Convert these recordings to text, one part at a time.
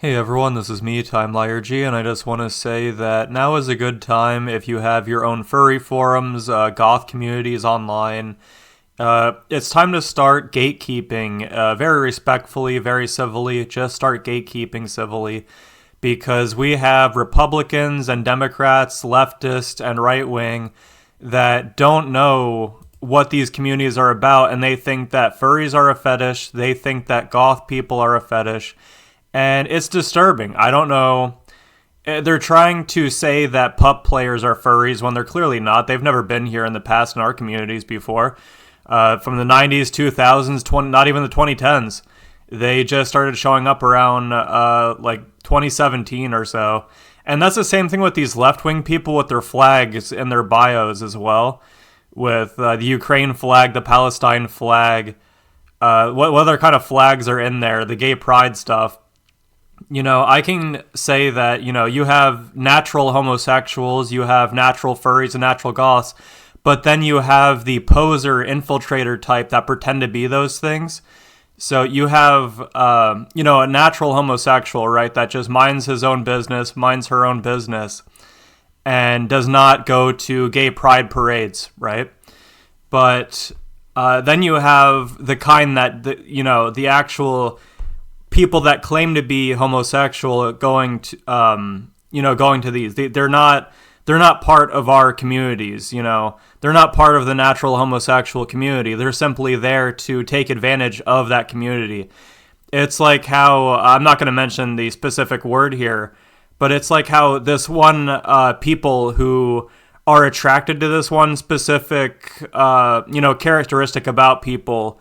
Hey everyone, this is me, Time Liurgy, and I just want to say that now is a good time if you have your own furry forums, goth communities online. It's time to start gatekeeping very respectfully, very civilly. Just start gatekeeping civilly because we have Republicans and Democrats, leftist and right wing, that don't know what these communities are about, and they think that furries are a fetish, they think that goth people are a fetish. And it's disturbing. I don't know. They're trying to say that pup players are furries when they're clearly not. They've never been here in the past in our communities before. From the 90s, 2000s, not even the 2010s. They just started showing up around like 2017 or so. And that's the same thing with these left-wing people with their flags in their bios as well. With the Ukraine flag, the Palestine flag, what other kind of flags are in there, the gay pride stuff. You know, I can say that, you know, you have natural homosexuals, you have natural furries and natural goths, but then you have the poser infiltrator type that pretend to be those things. So you have, you know, a natural homosexual, right, that just minds his own business, minds her own business, and does not go to gay pride parades, right? But then you have the kind that, you know, the actual people that claim to be homosexual going to going to these. They're not part of our communities. You know, they're not part of the natural homosexual community. They're simply there to take advantage of that community. It's like how, I'm not going to mention the specific word here, but it's like how this one people who are attracted to this one specific characteristic about people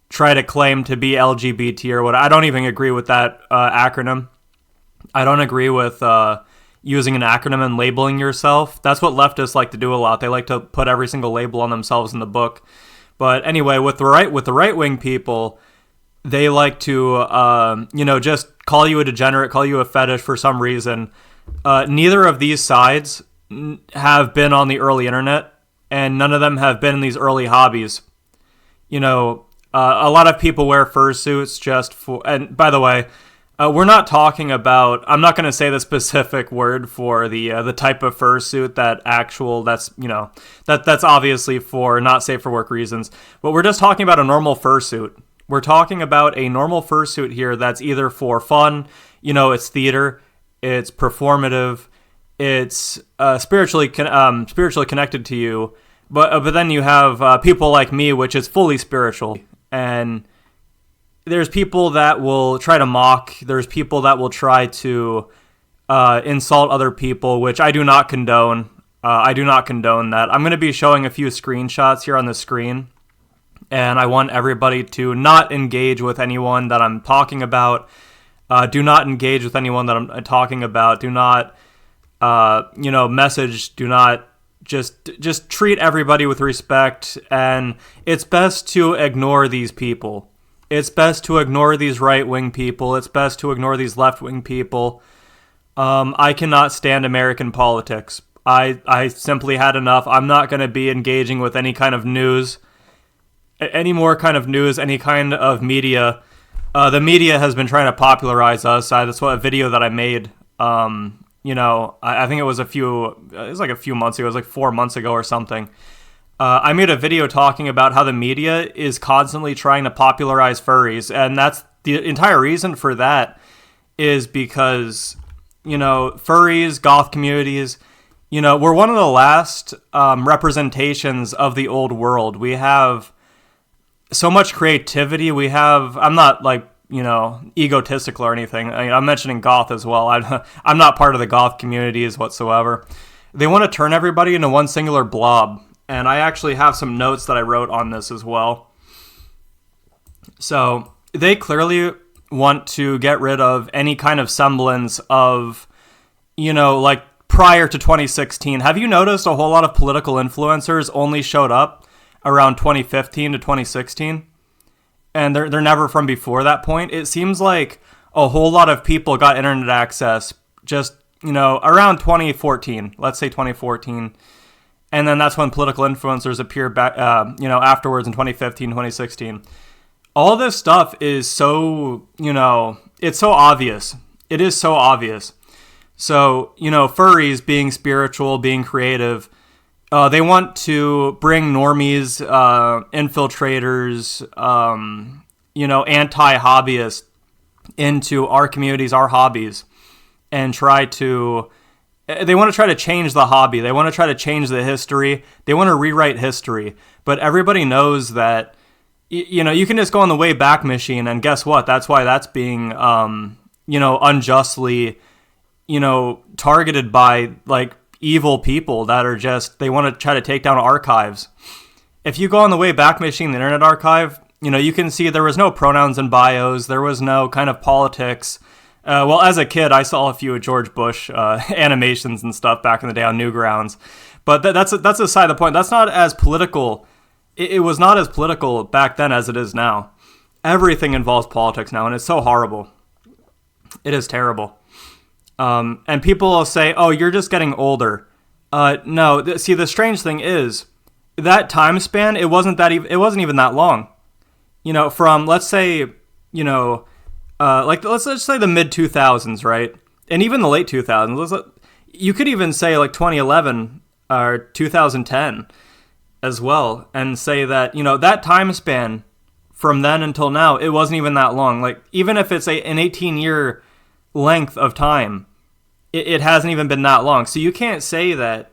try to claim to be LGBT or what. I don't even agree with that acronym. I don't agree with using an acronym and labeling yourself. That's what leftists like to do a lot. They like to put every single label on themselves in the book. But anyway, with the right wing people, they like to just call you a degenerate, call you a fetish for some reason. Neither of these sides have been on the early internet, and none of them have been in these early hobbies. You know, a lot of people wear fursuits just for, and by the way, we're not talking about, I'm not going to say the specific word for the type of fursuit that's obviously for not safe for work reasons, but we're just talking about a normal fursuit. We're talking about a normal fursuit here that's either for fun, you know, it's theater, it's performative, it's spiritually connected to you, but then you have people like me, which is fully spiritual. And there's people that will try to mock. There's people that will try to insult other people, which I do not condone. I do not condone that. I'm going to be showing a few screenshots here on the screen, and I want everybody to not engage with anyone that I'm talking about. Do not engage with anyone that I'm talking about. Do not, message. Do not. Just treat everybody with respect, and it's best to ignore these people. It's best to ignore these right-wing people. It's best to ignore these left-wing people. I cannot stand American politics. I simply had enough. I'm not going to be engaging with any kind of news, any more kind of news, any kind of media. The media has been trying to popularize us. That's what a video that I made. I think it was a few months ago. It was like 4 months ago or something. I made a video talking about how the media is constantly trying to popularize furries. And that's the entire reason for that is because, you know, furries, goth communities, you know, we're one of the last representations of the old world. We have so much creativity. I'm not like, you know, egotistical or anything. I'm mentioning goth as well. I'm not part of the goth communities whatsoever. They want to turn everybody into one singular blob. And I actually have some notes that I wrote on this as well. So they clearly want to get rid of any kind of semblance of, you know, like prior to 2016. Have you noticed a whole lot of political influencers only showed up around 2015 to 2016? And they're never from before that point. It seems like a whole lot of people got internet access just, you know, around 2014. Let's say 2014. And then that's when political influencers appear back, afterwards in 2015, 2016. All this stuff is so, you know, it's so obvious. It is so obvious. So, furries being spiritual, being creative, they want to bring normies, infiltrators, anti-hobbyists into our communities, our hobbies, and they want to try to change the hobby. They want to try to change the history. They want to rewrite history. But everybody knows that, you can just go on the Wayback Machine, and guess what? That's why that's being, unjustly, targeted by, like, evil people that are they want to try to take down archives. If you go on the Wayback Machine, the Internet Archive, you can see there was no pronouns in bios. There was no kind of politics. Well, as a kid, I saw a few of George Bush animations and stuff back in the day on Newgrounds. But that's aside the point. That's not as political. It was not as political back then as it is now. Everything involves politics now, and it's so horrible. It is terrible. And people will say, oh, you're just getting older. No, see, the strange thing is that time span, it wasn't even that long. From, let's say, let's just say the mid 2000s, right? And even the late 2000s. You could even say like 2011 or 2010 as well, and say that, that time span from then until now, it wasn't even that long. Like, even if it's an 18-year length of time, it hasn't even been that long. So you can't say that,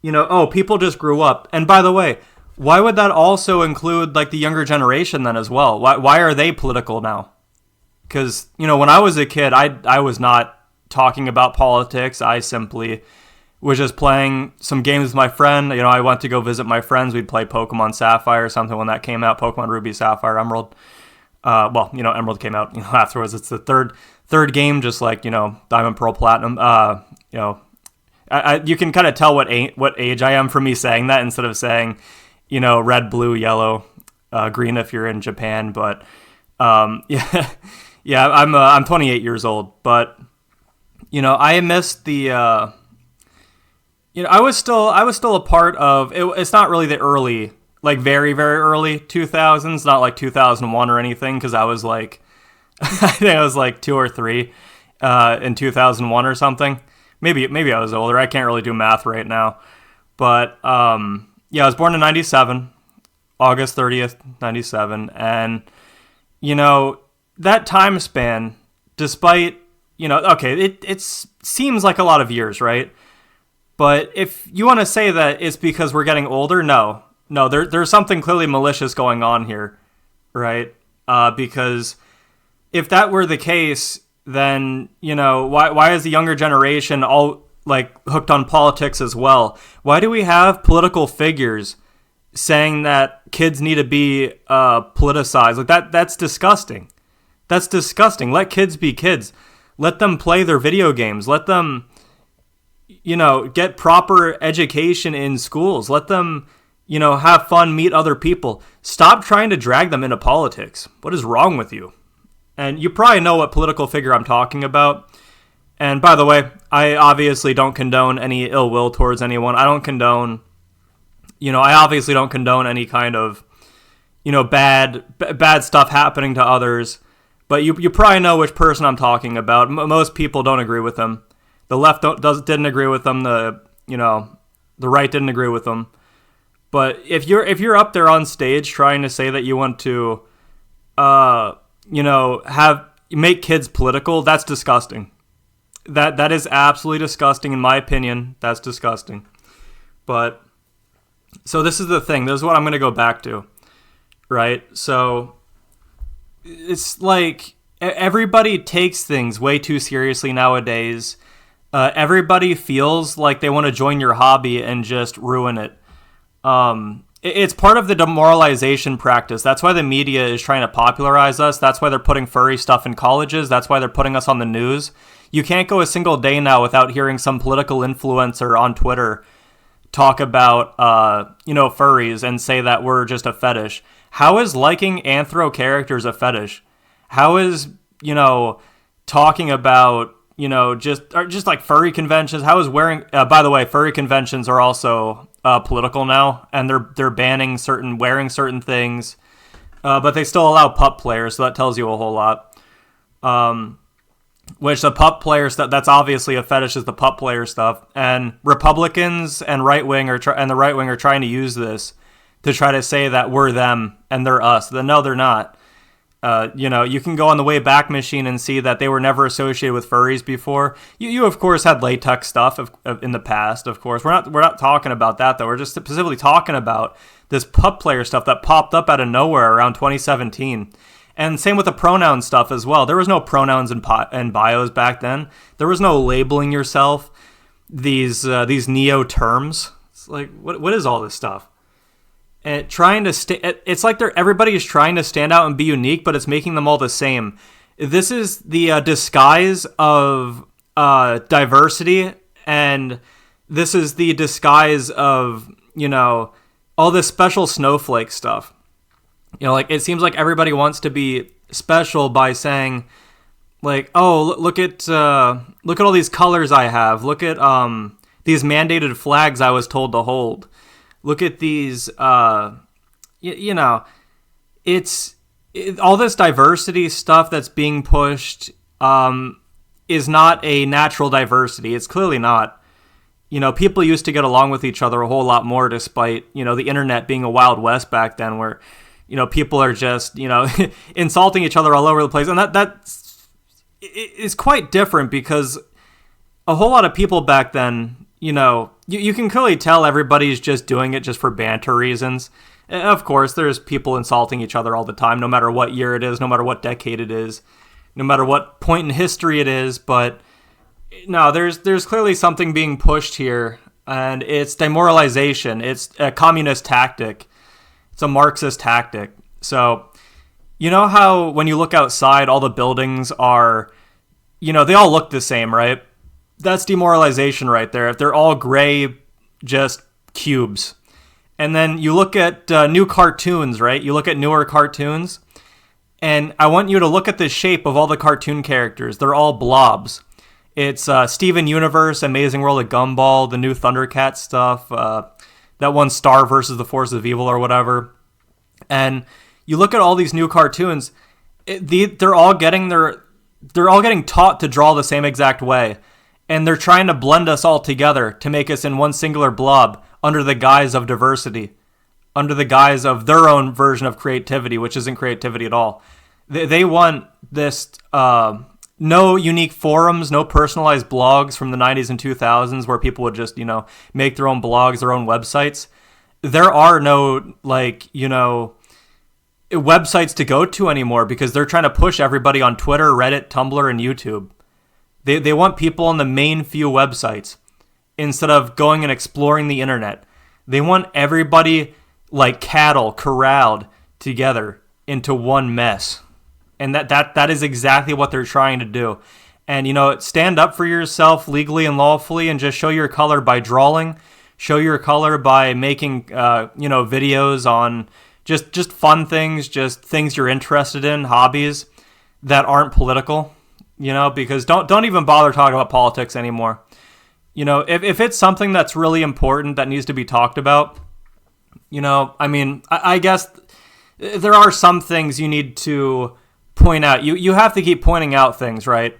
people just grew up. And by the way, why would that also include like the younger generation then as well? Why are they political now? Because, when I was a kid, I was not talking about politics. I simply was just playing some games with my friend. I went to go visit my friends. We'd play Pokemon Sapphire or something when that came out. Pokemon Ruby, Sapphire, Emerald. Emerald came out afterwards. It's the third game, just like, Diamond, Pearl, Platinum. You can kind of tell what age I am from me saying that instead of saying, red, blue, yellow, green if you're in Japan. But yeah, I'm 28 years old. But I missed the. I was still a part of it. It's not really the early, like very, very early 2000s, not like 2001 or anything, because I was like, I think I was like 2 or 3 in 2001 or something. Maybe I was older. I can't really do math right now. But I was born in 97, August 30th, 97. And, that time span, despite, it seems like a lot of years, right? But if you want to say that it's because we're getting older, no, there's something clearly malicious going on here, right? Because if that were the case, then, why is the younger generation all like hooked on politics as well? Why do we have political figures saying that kids need to be politicized? Like that's disgusting. That's disgusting. Let kids be kids. Let them play their video games. Let them, get proper education in schools. Let them, have fun, meet other people. Stop trying to drag them into politics. What is wrong with you? And you probably know what political figure I'm talking about. And by the way, I obviously don't condone any ill will towards anyone. I don't condone, I obviously don't condone any kind of, bad stuff happening to others. But you probably know which person I'm talking about. Most people don't agree with him. The left didn't agree with them. The right didn't agree with them. But if you're up there on stage trying to say that you want to, make kids political, that's disgusting. That is absolutely disgusting in my opinion. That's disgusting. But so this is the thing. This is what I'm going to go back to, right? So it's like everybody takes things way too seriously nowadays. Everybody feels like they want to join your hobby and just ruin it. It's part of the demoralization practice. That's why the media is trying to popularize us. That's why they're putting furry stuff in colleges. That's why they're putting us on the news. You can't go a single day now without hearing some political influencer on Twitter talk about, furries and say that we're just a fetish. How is liking anthro characters a fetish? How is, talking about, just like furry conventions? How is wearing, by the way, furry conventions are also political now, and they're banning wearing certain things, but they still allow pup players, so that tells you a whole lot. which the pup player stuff, that's obviously a fetish, is the pup player stuff. And Republicans and right wing and the right wing are trying to use this to try to say that we're them and they're us. No, they're not. You can go on the Wayback Machine and see that they were never associated with furries before. You of course had latex stuff in the past. Of course, we're not talking about that though. We're just specifically talking about this pup player stuff that popped up out of nowhere around 2017. And same with the pronoun stuff as well. There was no pronouns in bios back then. There was no labeling yourself. These neo terms. It's like what is all this stuff? And it's like everybody is trying to stand out and be unique, but it's making them all the same. This is the disguise of diversity, and this is the disguise of all this special snowflake stuff. Like it seems like everybody wants to be special by saying, like, oh, look at all these colors I have. Look at these mandated flags I was told to hold. Look at these, all this diversity stuff that's being pushed is not a natural diversity. It's clearly not. People used to get along with each other a whole lot more despite, the internet being a wild west back then where, people are just, insulting each other all over the place. And that's quite different because a whole lot of people back then, you can clearly tell everybody's just doing it just for banter reasons. Of course, there's people insulting each other all the time, no matter what year it is, no matter what decade it is, no matter what point in history it is. But no, there's clearly something being pushed here, and it's demoralization. It's a communist tactic. It's a Marxist tactic. So, you know how when you look outside, all the buildings are, they all look the same, right? That's demoralization right there. If they're all gray, just cubes. And then you look at new cartoons, right? You look at newer cartoons, and I want you to look at the shape of all the cartoon characters. They're all blobs. It's Steven Universe, Amazing World of Gumball, the new Thundercat stuff, that one Star versus the Force of Evil or whatever. And you look at all these new cartoons, they're all getting taught to draw the same exact way. And they're trying to blend us all together to make us in one singular blob under the guise of diversity, under the guise of their own version of creativity, which isn't creativity at all. They want this no unique forums, no personalized blogs from the 90s and 2000s where people would just, make their own blogs, their own websites. There are no, websites to go to anymore because they're trying to push everybody on Twitter, Reddit, Tumblr, and YouTube. They want people on the main few websites instead of going and exploring the internet. They want everybody like cattle corralled together into one mess. And that is exactly what they're trying to do. And, stand up for yourself legally and lawfully and just show your color by drawing. Show your color by making, videos on just fun things, just things you're interested in, hobbies that aren't political. Because don't even bother talking about politics anymore. If it's something that's really important that needs to be talked about, I guess there are some things you need to point out. You have to keep pointing out things, right?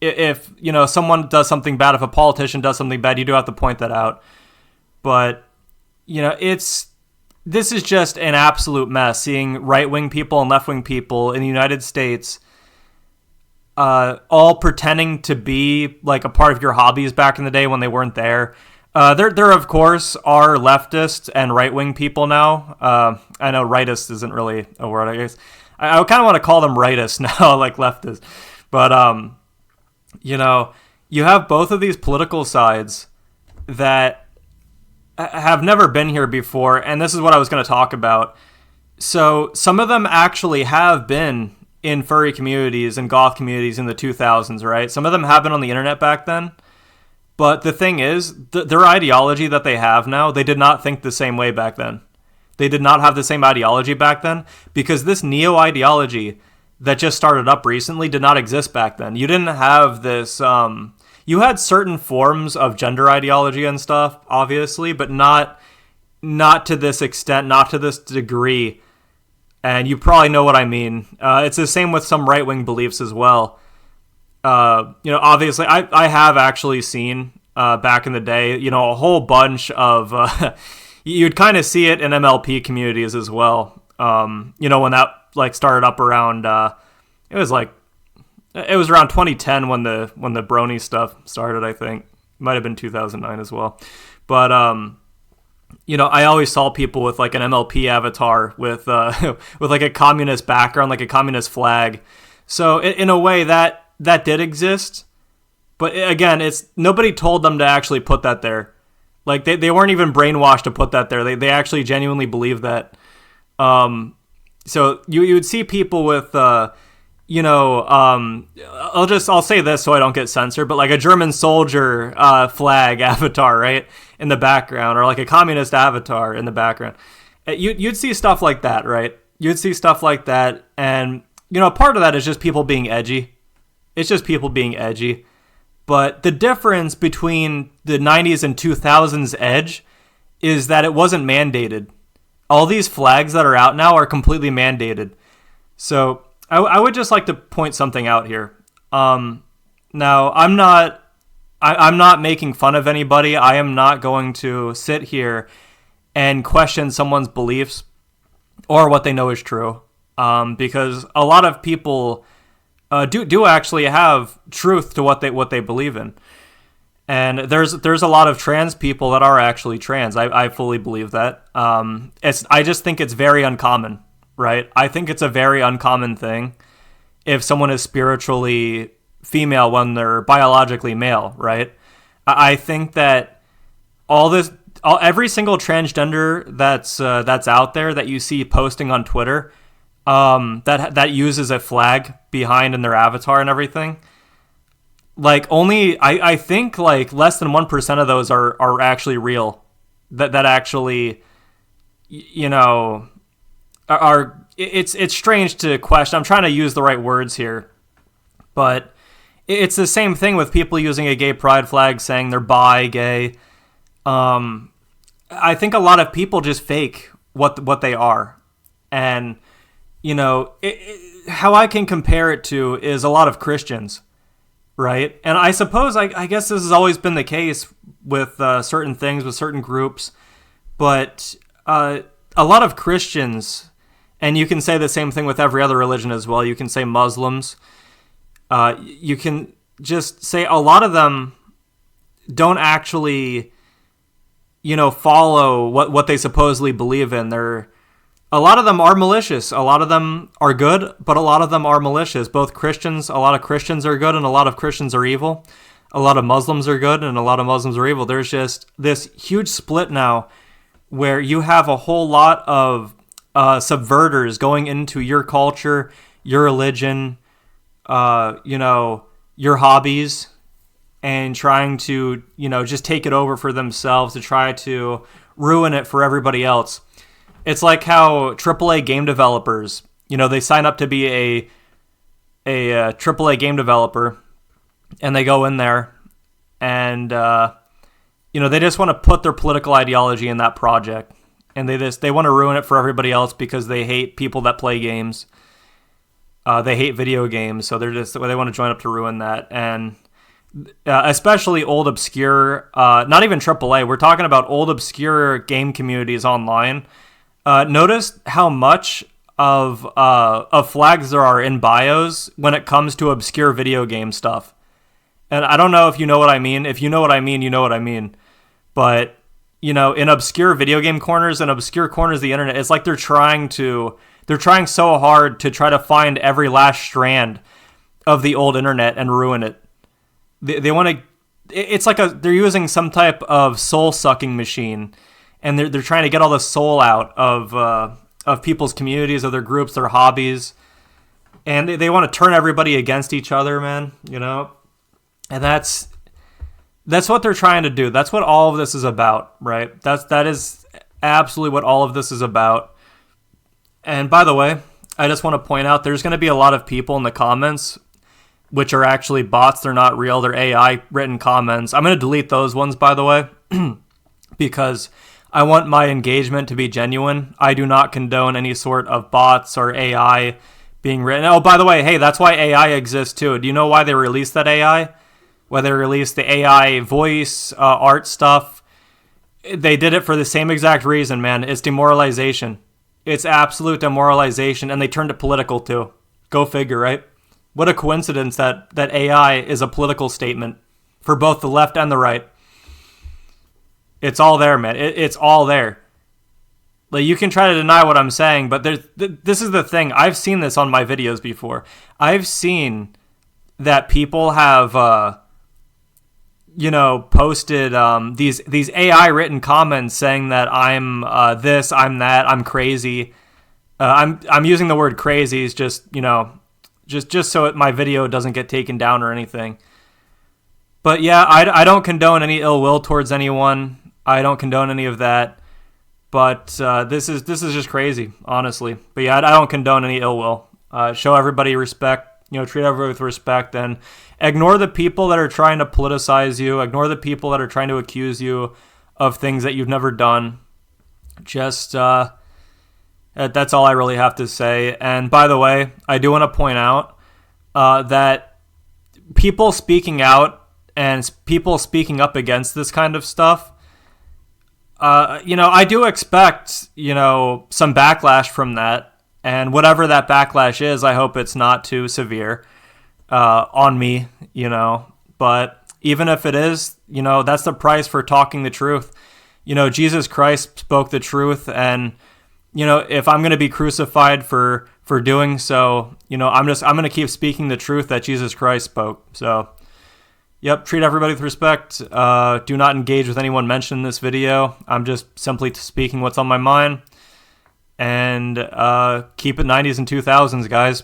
If, someone does something bad, if a politician does something bad, you do have to point that out. But, this is just an absolute mess, seeing right-wing people and left-wing people in the United States all pretending to be like a part of your hobbies back in the day when they weren't there. There of course are leftists and right-wing people now. I know rightist isn't really a word, I guess. I kind of want to call them rightists now, like leftists. But, you have both of these political sides that have never been here before, and this is what I was going to talk about. So some of them actually have been in furry communities and goth communities in the 2000s, right? Some of them have been on the internet back then. But the thing is, their ideology that they have now, they did not think the same way back then. They did not have the same ideology back then because this neo-ideology that just started up recently did not exist back then. You didn't have this... you had certain forms of gender ideology and stuff, obviously, but not to this extent, not to this degree. And you probably know what I mean. It's the same with some right-wing beliefs as well. Obviously, I have actually seen back in the day, a whole bunch of, you'd kind of see it in MLP communities as well. When that like started up around, it was around 2010 when the brony stuff started. I think might have been 2009 as well, but I always saw people with like an MLP avatar with with like a communist background, like a communist flag. So in a way that did exist, but again, it's nobody told them to actually put that there. Like they weren't even brainwashed to put that there. They actually genuinely believe that. So you would see people with I'll say this so I don't get censored, but like a German soldier flag avatar, right, in the background, or like a communist avatar in the background. You'd see stuff like that, right? You'd see stuff like that, and part of that is just people being edgy. It's just people being edgy. But the difference between the 90s and 2000s edge is that it wasn't mandated. All these flags that are out now are completely mandated. So I would just like to point something out here. Now, I'm not making fun of anybody. I am not going to sit here and question someone's beliefs or what they know is true. Because a lot of people do actually have truth to what they believe in. And there's a lot of trans people that are actually trans. I fully believe that. I just think it's very uncommon, right? I think it's a very uncommon thing if someone is spiritually female when they're biologically male, right? I think that every single transgender that's out there that you see posting on Twitter, that uses a flag behind in their avatar and everything, like only I think like less than 1% of those are actually real. That actually, are it's strange to question. I'm trying to use the right words here, but it's the same thing with people using a gay pride flag saying they're bi, gay. I think a lot of people just fake what they are, and how I can compare it to is a lot of Christians. Right. And I suppose, I guess this has always been the case with certain things, with certain groups. But a lot of Christians, and you can say the same thing with every other religion as well. You can say Muslims. You can just say a lot of them don't actually, follow what they supposedly believe in. A lot of them are malicious. A lot of them are good, but a lot of them are malicious. Both Christians, a lot of Christians are good and a lot of Christians are evil. A lot of Muslims are good and a lot of Muslims are evil. There's just this huge split now where you have a whole lot of subverters going into your culture, your religion, your hobbies, and trying to, just take it over for themselves to try to ruin it for everybody else. It's like how AAA game developers, they sign up to be a AAA game developer, and they go in there, and they just want to put their political ideology in that project, and they want to ruin it for everybody else because they hate people that play games. They hate video games, so they want to join up to ruin that, and especially old obscure, not even AAA. We're talking about old obscure game communities online. Notice how much of flags there are in bios when it comes to obscure video game stuff. And I don't know if you know what I mean. If you know what I mean, you know what I mean. But, in obscure video game corners and obscure corners of the internet, it's like they're trying so hard to try to find every last strand of the old internet and ruin it. They want to, it's like they're using some type of soul sucking machine. And they're trying to get all the soul out of people's communities, of their groups, their hobbies, and they want to turn everybody against each other, man. And that's what they're trying to do. That's what all of this is about, right? That is absolutely what all of this is about. And by the way, I just want to point out there's going to be a lot of people in the comments which are actually bots. They're not real. They're AI written comments. I'm going to delete those ones, by the way, because I want my engagement to be genuine. I do not condone any sort of bots or AI being written. Oh, by the way, hey, that's why AI exists too. Do you know why they released that AI? Why they released the AI voice, art stuff? They did it for the same exact reason, man. It's demoralization. It's absolute demoralization, and they turned it political too. Go figure, right? What a coincidence that AI is a political statement for both the left and the right. It's all there, man. It's all there. Like, you can try to deny what I'm saying, but this is the thing. I've seen this on my videos before. I've seen that people have, posted these AI written comments saying that I'm this, I'm that, I'm crazy. I'm using the word crazy is just so my video doesn't get taken down or anything. But yeah, I don't condone any ill will towards anyone. I don't condone any of that. But this is just crazy, honestly. But yeah, I don't condone any ill will. Show everybody respect. Treat everybody with respect, and ignore the people that are trying to politicize you. Ignore the people that are trying to accuse you of things that you've never done. Just that's all I really have to say. And by the way, I do want to point out that people speaking out and people speaking up against this kind of stuff, I do expect, some backlash from that. And whatever that backlash is, I hope it's not too severe on me, But even if it is, that's the price for talking the truth. Jesus Christ spoke the truth. And, if I'm going to be crucified for doing so, I'm going to keep speaking the truth that Jesus Christ spoke. So, yep, treat everybody with respect. Do not engage with anyone mentioned in this video. I'm just simply speaking what's on my mind. And keep it 90s and 2000s, guys.